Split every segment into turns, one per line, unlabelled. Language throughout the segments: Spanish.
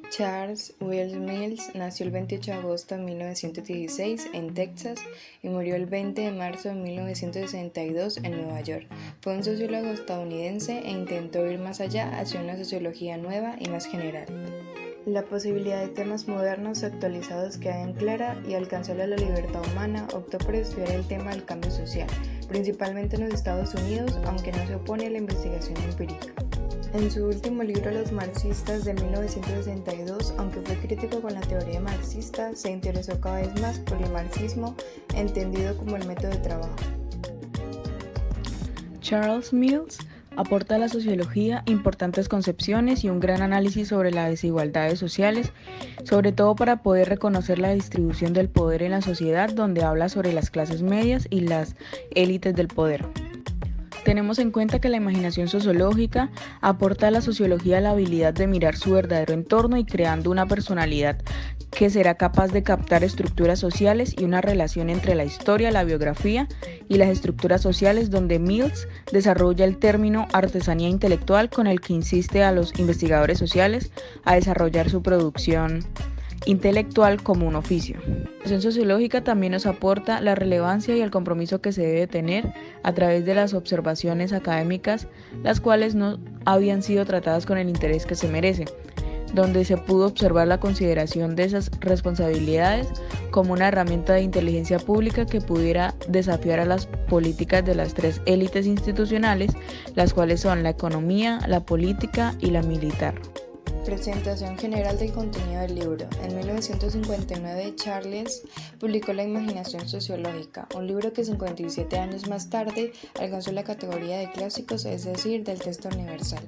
Charles Wills Mills nació el 28 de agosto de 1916 en Texas y murió el 20 de marzo de 1962 en Nueva York. Fue un sociólogo estadounidense e intentó ir más allá hacia una sociología nueva y más general. La posibilidad de temas modernos actualizados queda en clara y alcanzando la libertad humana optó por estudiar el tema del cambio social, principalmente en los Estados Unidos, aunque no se opone a la investigación empírica. En su último libro Los marxistas de 1962, aunque fue crítico con la teoría marxista, se interesó cada vez más por el marxismo, entendido como el método de trabajo.
Charles Mills aporta a la sociología importantes concepciones y un gran análisis sobre las desigualdades sociales, sobre todo para poder reconocer la distribución del poder en la sociedad, donde habla sobre las clases medias y las élites del poder. Tenemos en cuenta que la imaginación sociológica aporta a la sociología la habilidad de mirar su verdadero entorno y creando una personalidad que será capaz de captar estructuras sociales y una relación entre la historia, la biografía y las estructuras sociales, donde Mills desarrolla el término artesanía intelectual con el que insiste a los investigadores sociales a desarrollar su producción intelectual como un oficio. La investigación sociológica también nos aporta la relevancia y el compromiso que se debe tener a través de las observaciones académicas, las cuales no habían sido tratadas con el interés que se merecen, donde se pudo observar la consideración de esas responsabilidades como una herramienta de inteligencia pública que pudiera desafiar a las políticas de las tres élites institucionales, las cuales son la economía, la política y la militar.
Presentación general del contenido del libro. En 1959, Charles publicó La imaginación sociológica, un libro que 57 años más tarde alcanzó la categoría de clásicos, es decir, del texto universal.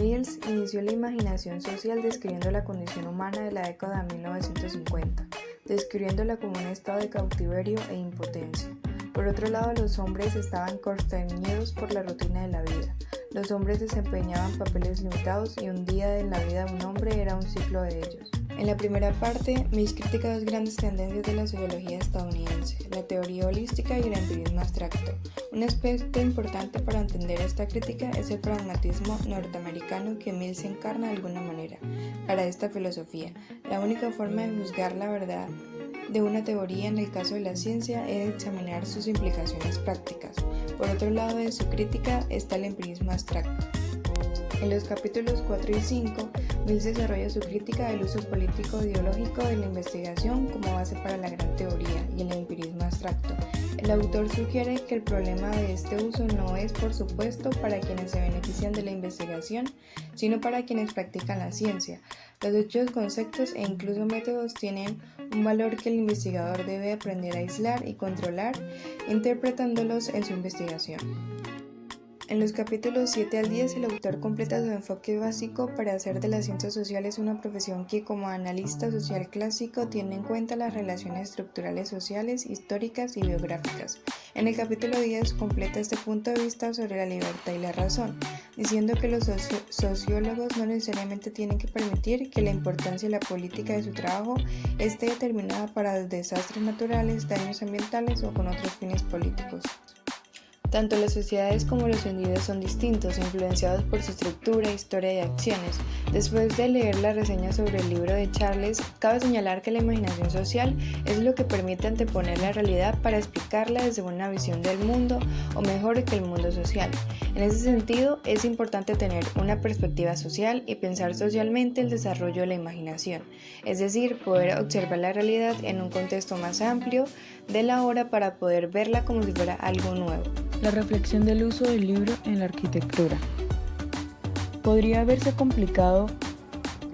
Mills inició la imaginación social describiendo la condición humana de la década de 1950, describiéndola como un estado de cautiverio e impotencia. Por otro lado, los hombres estaban constreñidos por la rutina de la vida. Los hombres desempeñaban papeles limitados y un día en la vida de un hombre era un ciclo de ellos. En la primera parte, Mills critica dos grandes tendencias de la sociología estadounidense, la teoría holística y el empirismo abstracto. Un aspecto importante para entender esta crítica es el pragmatismo norteamericano que Mills encarna de alguna manera. Para esta filosofía, la única forma de juzgar la verdad de una teoría en el caso de la ciencia es examinar sus implicaciones prácticas. Por otro lado de su crítica está el empirismo abstracto. En los capítulos 4 y 5, Mills desarrolla su crítica del uso político-ideológico de la investigación como base para la gran teoría y el empirismo abstracto. El autor sugiere que el problema de este uso no es, por supuesto, para quienes se benefician de la investigación, sino para quienes practican la ciencia. Los dichos conceptos e incluso métodos tienen un valor que el investigador debe aprender a aislar y controlar, interpretándolos en su investigación. En los capítulos 7 al 10, el autor completa su enfoque básico para hacer de las ciencias sociales una profesión que, como analista social clásico, tiene en cuenta las relaciones estructurales sociales, históricas y biográficas. En el capítulo 10 completa este punto de vista sobre la libertad y la razón, diciendo que los sociólogos no necesariamente tienen que permitir que la importancia de la política de su trabajo esté determinada para desastres naturales, daños ambientales o con otros fines políticos. Tanto las sociedades como los individuos son distintos, influenciados por su estructura, historia y acciones. Después de leer la reseña sobre el libro de Charles, cabe señalar que la imaginación social es lo que permite anteponer la realidad para explicarla desde una visión del mundo, o mejor, que el mundo social. En ese sentido, es importante tener una perspectiva social y pensar socialmente el desarrollo de la imaginación, es decir, poder observar la realidad en un contexto más amplio de la hora para poder verla como si fuera algo nuevo.
La reflexión del uso del libro en la arquitectura. Podría haberse complicado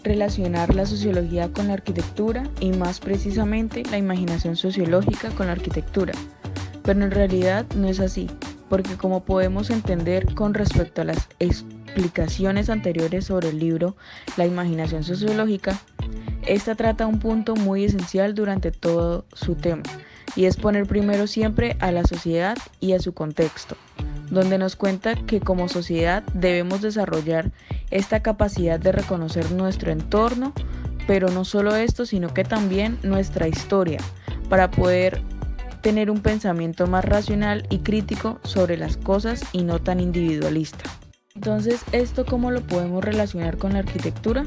relacionar la sociología con la arquitectura y más precisamente la imaginación sociológica con la arquitectura, pero en realidad no es así, porque como podemos entender con respecto a las explicaciones anteriores sobre el libro La imaginación sociológica, esta trata un punto muy esencial durante todo su tema, y es poner primero siempre a la sociedad y a su contexto, donde nos cuenta que como sociedad debemos desarrollar esta capacidad de reconocer nuestro entorno, pero no solo esto, sino que también nuestra historia, para poder tener un pensamiento más racional y crítico sobre las cosas y no tan individualista. Entonces, ¿esto cómo lo podemos relacionar con la arquitectura?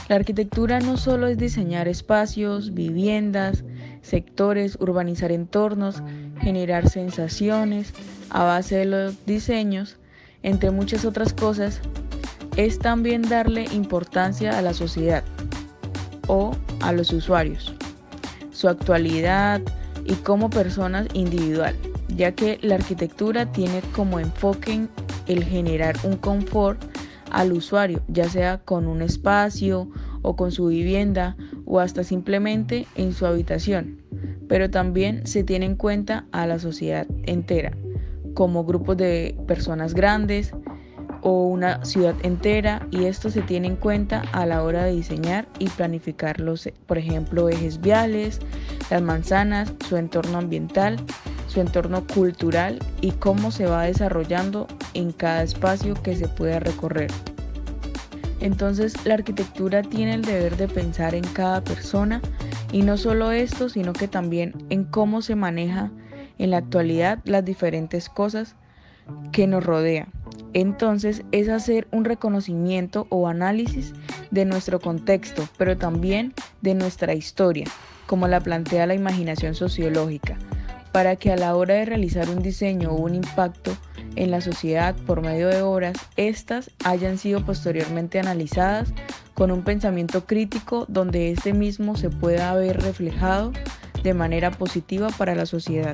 La arquitectura no solo es diseñar espacios, viviendas, sectores, urbanizar entornos, generar sensaciones a base de los diseños, entre muchas otras cosas, es también darle importancia a la sociedad o a los usuarios, su actualidad y como personas individual, ya que la arquitectura tiene como enfoque el generar un confort al usuario, ya sea con un espacio o con su vivienda o hasta simplemente en su habitación, pero también se tiene en cuenta a la sociedad entera, como grupos de personas grandes o una ciudad entera, y esto se tiene en cuenta a la hora de diseñar y planificar por ejemplo, ejes viales, las manzanas, su entorno ambiental, su entorno cultural y cómo se va desarrollando en cada espacio que se pueda recorrer. Entonces, la arquitectura tiene el deber de pensar en cada persona y no solo esto, sino que también en cómo se maneja en la actualidad las diferentes cosas que nos rodean. Entonces, es hacer un reconocimiento o análisis de nuestro contexto, pero también de nuestra historia, como la plantea la imaginación sociológica, para que a la hora de realizar un diseño o un impacto en la sociedad por medio de obras, estas hayan sido posteriormente analizadas con un pensamiento crítico donde este mismo se pueda ver reflejado de manera positiva para la sociedad.